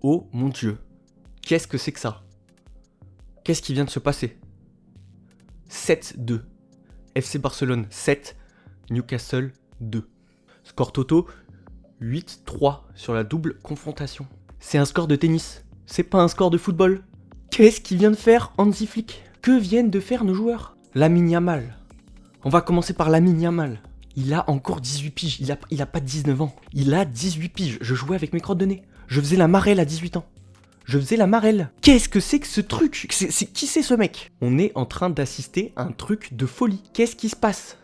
Oh mon Dieu. Qu'est-ce que c'est que ça? Qu'est-ce qui vient de se passer? 7-2. FC Barcelone 7, Newcastle 2. Score toto 8-3 sur la double confrontation. C'est un score de tennis, c'est pas un score de football. Qu'est-ce qu'il vient de faire Hansi Flick? Que viennent de faire nos joueurs? Lamine Yamal. On va commencer par Lamine Yamal. Il a encore 18 piges, il a pas 19 ans. Il a 18 piges, je jouais avec mes crottes de nez. Je faisais la marelle à 18 ans. Je faisais la marelle. Qu'est-ce que c'est que ce truc? Qui c'est ce mec? On est en train d'assister à un truc de folie. Qu'est-ce qui se passe?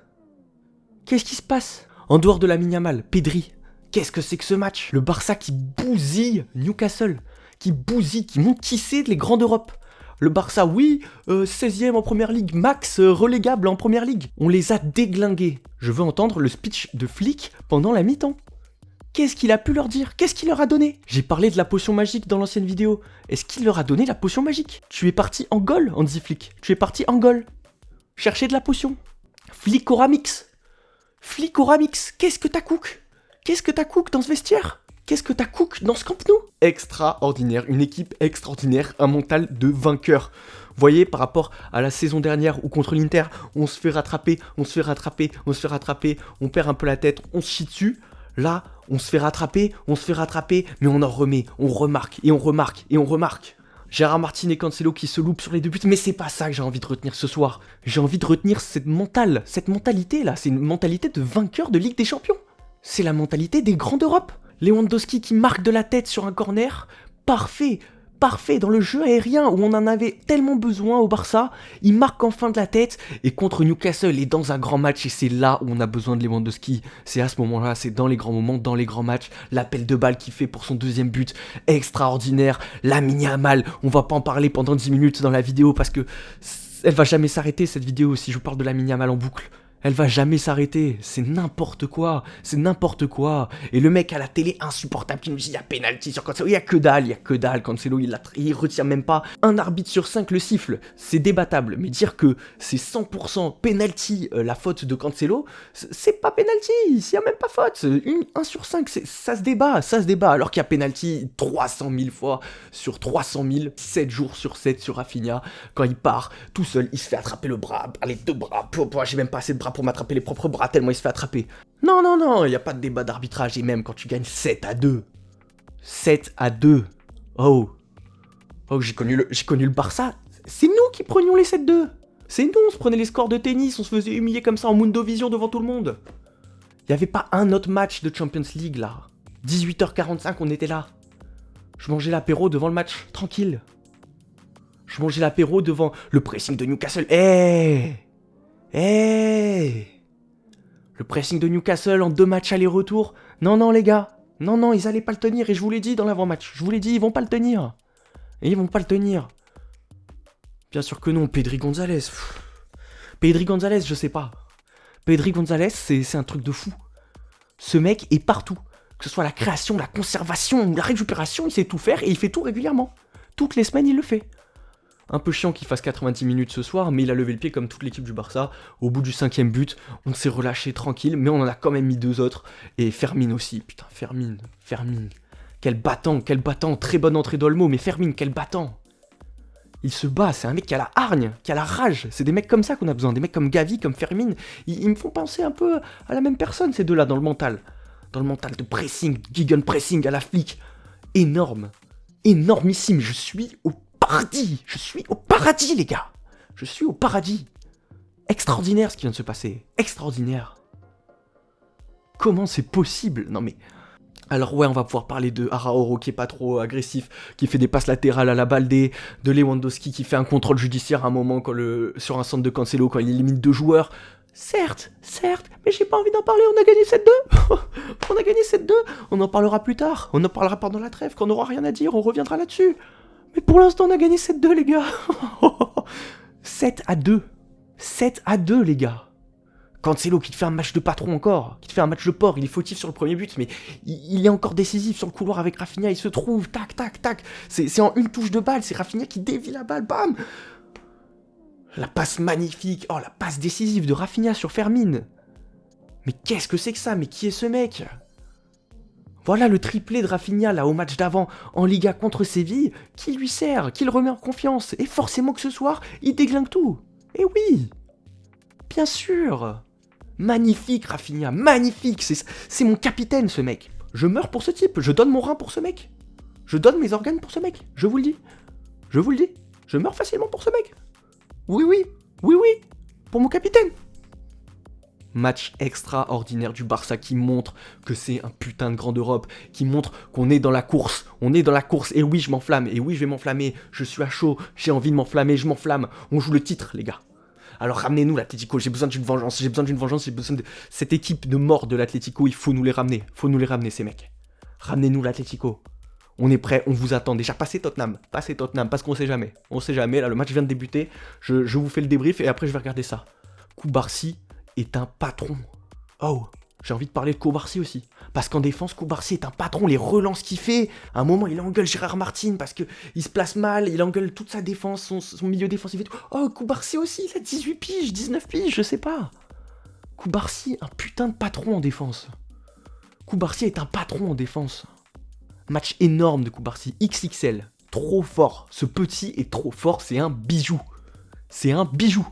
Qu'est-ce qui se passe? En dehors de Lamine Yamal, Pedri. Qu'est-ce que c'est que ce match? Le Barça qui bousille Newcastle. Qui bousille, qui monte tisser les grands d'Europe. Le Barça, oui, 16e en première ligue, max relégable en première ligue. On les a déglingués. Je veux entendre le speech de Flick pendant la mi-temps. Qu'est-ce qu'il a pu leur dire? Qu'est-ce qu'il leur a donné? J'ai parlé de la potion magique dans l'ancienne vidéo. Est-ce qu'il leur a donné la potion magique? Tu es parti en goal, Hansi Flick. Tu es parti en goal. Chercher de la potion. Flickoramix. Flickoramix. Qu'est-ce que t'as cook? Qu'est-ce que t'as cook dans ce vestiaire? Qu'est-ce que t'as cook dans ce Camp Nou? Extraordinaire. Une équipe extraordinaire. Un mental de vainqueur. Vous voyez, par rapport à la saison dernière où contre l'Inter, on se fait rattraper, on perd un peu la tête, on se chie dessus. Là, on se fait rattraper, mais on en remet, on remarque. Gérard Martin et Cancelo qui se loupent sur les deux buts, mais c'est pas ça que j'ai envie de retenir ce soir. J'ai envie de retenir cette mentalité là, c'est une mentalité de vainqueur de Ligue des Champions. C'est la mentalité des grands d'Europe. Lewandowski qui marque de la tête sur un corner, parfait dans le jeu aérien où on en avait tellement besoin au Barça, il marque enfin de la tête et contre Newcastle et dans un grand match et c'est là où on a besoin de Lewandowski, c'est à ce moment-là, c'est dans les grands moments, dans les grands matchs, l'appel de balle qu'il fait pour son deuxième but, extraordinaire, Lamine Yamal, on va pas en parler pendant 10 minutes dans la vidéo parce que elle va jamais s'arrêter cette vidéo si je vous parle de Lamine Yamal en boucle. Elle va jamais s'arrêter, c'est n'importe quoi. Et le mec à la télé insupportable qui nous dit il y a pénalty sur Cancelo, il y a que dalle, Cancelo il retire même pas. Un arbitre sur 5 le siffle, c'est débattable, mais dire que c'est 100% penalty la faute de Cancelo, c'est pas penalty, s'il y a même pas faute. 1 sur 5, ça se débat, alors qu'il y a penalty 300 000 fois sur 300 000, 7 jours sur 7 sur Rafinha, quand il part tout seul, il se fait attraper le bras, les deux bras, j'ai même pas assez de bras pour m'attraper les propres bras tellement il se fait attraper. Non, il n'y a pas de débat d'arbitrage et même quand tu gagnes 7-2. 7-2. Oh, j'ai connu le Barça. C'est nous qui prenions les 7-2. C'est nous, on se prenait les scores de tennis, on se faisait humilier comme ça en Mundovision devant tout le monde. Il n'y avait pas un autre match de Champions League là. 18h45, on était là. Je mangeais l'apéro devant le match, tranquille. Je mangeais l'apéro devant le pressing de Newcastle. Le pressing de Newcastle en 2 matchs aller-retour. Non les gars. Non, ils allaient pas le tenir et je vous l'ai dit dans l'avant-match. Je vous l'ai dit, ils vont pas le tenir. Bien sûr que non, Pedri Gonzalez, je sais pas. Pedri Gonzalez, c'est un truc de fou. Ce mec est partout. Que ce soit la création, la conservation, la récupération, il sait tout faire et il fait tout régulièrement. Toutes les semaines, il le fait. Un peu chiant qu'il fasse 90 minutes ce soir, mais il a levé le pied comme toute l'équipe du Barça. Au bout du 5e but, on s'est relâché tranquille, mais on en a quand même mis 2 autres. Et Fermin aussi, putain, Fermin. Quel battant, très bonne entrée d'Olmo, mais Fermin, quel battant. Il se bat, c'est un mec qui a la hargne, qui a la rage. C'est des mecs comme ça qu'on a besoin, des mecs comme Gavi, comme Fermin. Ils me font penser un peu à la même personne, ces deux-là, dans le mental. Dans le mental de pressing, gigan pressing à la Flick. Énormissime, je suis au paradis, les gars. Extraordinaire ce qui vient de se passer. Extraordinaire. Comment c'est possible? Non mais... Alors ouais, on va pouvoir parler de Araújo qui est pas trop agressif, qui fait des passes latérales à la Baldé, de Lewandowski qui fait un contrôle judiciaire à un moment sur un centre de Cancelo quand il élimine 2 joueurs. Certes, mais j'ai pas envie d'en parler, on a gagné 7-2. On en parlera plus tard, on en parlera pendant la trêve, quand on aura rien à dire, on reviendra là-dessus. Mais pour l'instant, on a gagné 7-2, les gars. 7-2, les gars. Cancelo qui te fait un match de patron encore, qui te fait un match de porc, il est fautif sur le premier but, mais il est encore décisif sur le couloir avec Rafinha, il se trouve, tac. C'est en une touche de balle, c'est Rafinha qui dévie la balle, bam. La passe magnifique, la passe décisive de Rafinha sur Fermin. Mais qu'est-ce que c'est que ça? Mais qui est ce mec? Voilà le triplé de Rafinha là au match d'avant en Liga contre Séville, qui lui sert, qui le remet en confiance. Et forcément que ce soir, il déglingue tout. Et oui, bien sûr. Magnifique Rafinha, magnifique, c'est mon capitaine ce mec. Je meurs pour ce type, je donne mon rein pour ce mec. Je donne mes organes pour ce mec, je vous le dis. Je vous le dis, je meurs facilement pour ce mec. Oui, oui, oui, oui, pour mon capitaine. Match extraordinaire du Barça qui montre que c'est un putain de grande Europe, qui montre qu'on est dans la course, on est dans la course, et oui je m'enflamme, et oui je vais m'enflammer, je suis à chaud, j'ai envie de m'enflammer, je m'enflamme, on joue le titre les gars. Alors ramenez-nous l'Atlético, j'ai besoin d'une vengeance, j'ai besoin de cette équipe de mort de l'Atlético, il faut nous les ramener ces mecs. Ramenez-nous l'Atlético. On est prêt, on vous attend. Déjà, passez Tottenham, parce qu'on sait jamais. On sait jamais, là le match vient de débuter, je vous fais le débrief et après je vais regarder ça. Koubarsi est un patron. Oh, j'ai envie de parler de Koubarsi aussi. Parce qu'en défense, Koubarsi est un patron, les relances qu'il fait. À un moment, il engueule Gérard Martin parce qu'il se place mal, il engueule toute sa défense, son milieu défensif et tout. Oh, Koubarsi aussi, il a 18 piges, 19 piges, je sais pas. Koubarsi, un putain de patron en défense. Koubarsi est un patron en défense. Match énorme de Koubarsi, XXL, trop fort. Ce petit est trop fort, c'est un bijou. C'est un bijou.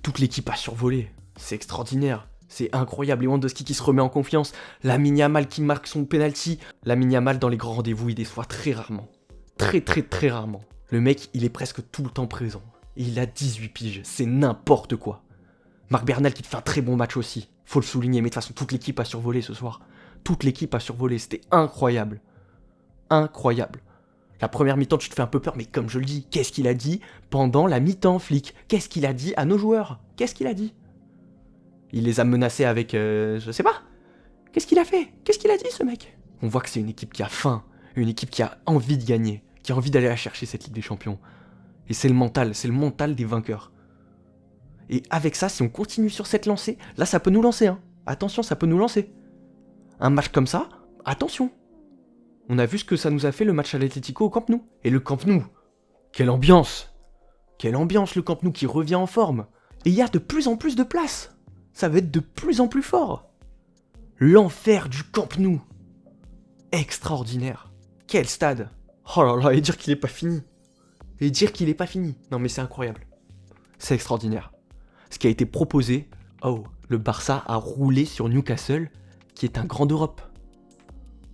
Toute l'équipe a survolé, c'est extraordinaire. C'est incroyable, Lewandowski qui se remet en confiance, Lamine Yamal qui marque son penalty. Lamine Yamal dans les grands rendez-vous, il déçoit très rarement. Très rarement. Le mec, il est presque tout le temps présent. Et il a 18 piges, c'est n'importe quoi. Marc Bernal qui te fait un très bon match aussi, faut le souligner, mais de toute façon toute l'équipe a survolé ce soir. Toute l'équipe a survolé, c'était incroyable. Incroyable. La première mi-temps, tu te fais un peu peur, mais comme je le dis, qu'est-ce qu'il a dit pendant la mi-temps, flic? Qu'est-ce qu'il a dit à nos joueurs? Qu'est-ce qu'il a dit? Il les a menacés avec... je sais pas. Qu'est-ce qu'il a fait? Qu'est-ce qu'il a dit, ce mec? On voit que c'est une équipe qui a faim, une équipe qui a envie de gagner, qui a envie d'aller la chercher, cette Ligue des Champions. Et c'est le mental des vainqueurs. Et avec ça, si on continue sur cette lancée, là, ça peut nous lancer, hein. Attention, ça peut nous lancer. Un match comme ça, attention. On a vu ce que ça nous a fait le match à l'Atlético au Camp Nou. Et le Camp Nou, quelle ambiance! Quelle ambiance le Camp Nou qui revient en forme. Et il y a de plus en plus de place. Ça va être de plus en plus fort. L'enfer du Camp Nou. Extraordinaire. Quel stade. Oh là là, et dire qu'il est pas fini. Non mais c'est incroyable. C'est extraordinaire. Ce qui a été proposé, oh, le Barça a roulé sur Newcastle, qui est un grand d'Europe.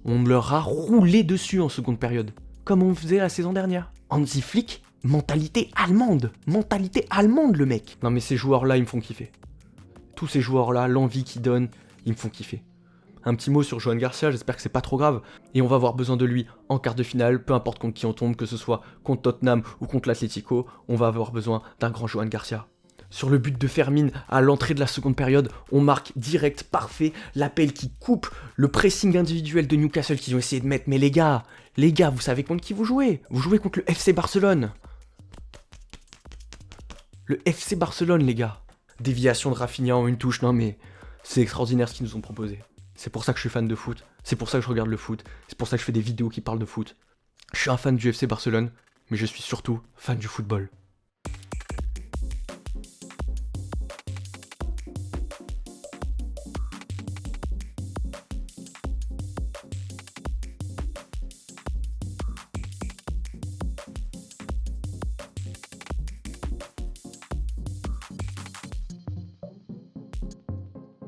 On leur a roulé dessus en seconde période, comme on faisait la saison dernière. Hansi Flick, mentalité allemande le mec. Non mais ces joueurs-là, ils me font kiffer. Tous ces joueurs-là, l'envie qu'ils donnent, ils me font kiffer. Un petit mot sur Johan Garcia, j'espère que c'est pas trop grave. Et on va avoir besoin de lui en quart de finale, peu importe contre qui on tombe, que ce soit contre Tottenham ou contre l'Atlético, on va avoir besoin d'un grand Johan Garcia. Sur le but de Fermin, à l'entrée de la seconde période, on marque direct, parfait, l'appel qui coupe le pressing individuel de Newcastle qu'ils ont essayé de mettre. Mais les gars, vous savez contre qui vous jouez? Vous jouez contre le FC Barcelone. Le FC Barcelone, les gars. Déviation de Rafinha en une touche, non mais c'est extraordinaire ce qu'ils nous ont proposé. C'est pour ça que je suis fan de foot, c'est pour ça que je regarde le foot, c'est pour ça que je fais des vidéos qui parlent de foot. Je suis un fan du FC Barcelone, mais je suis surtout fan du football.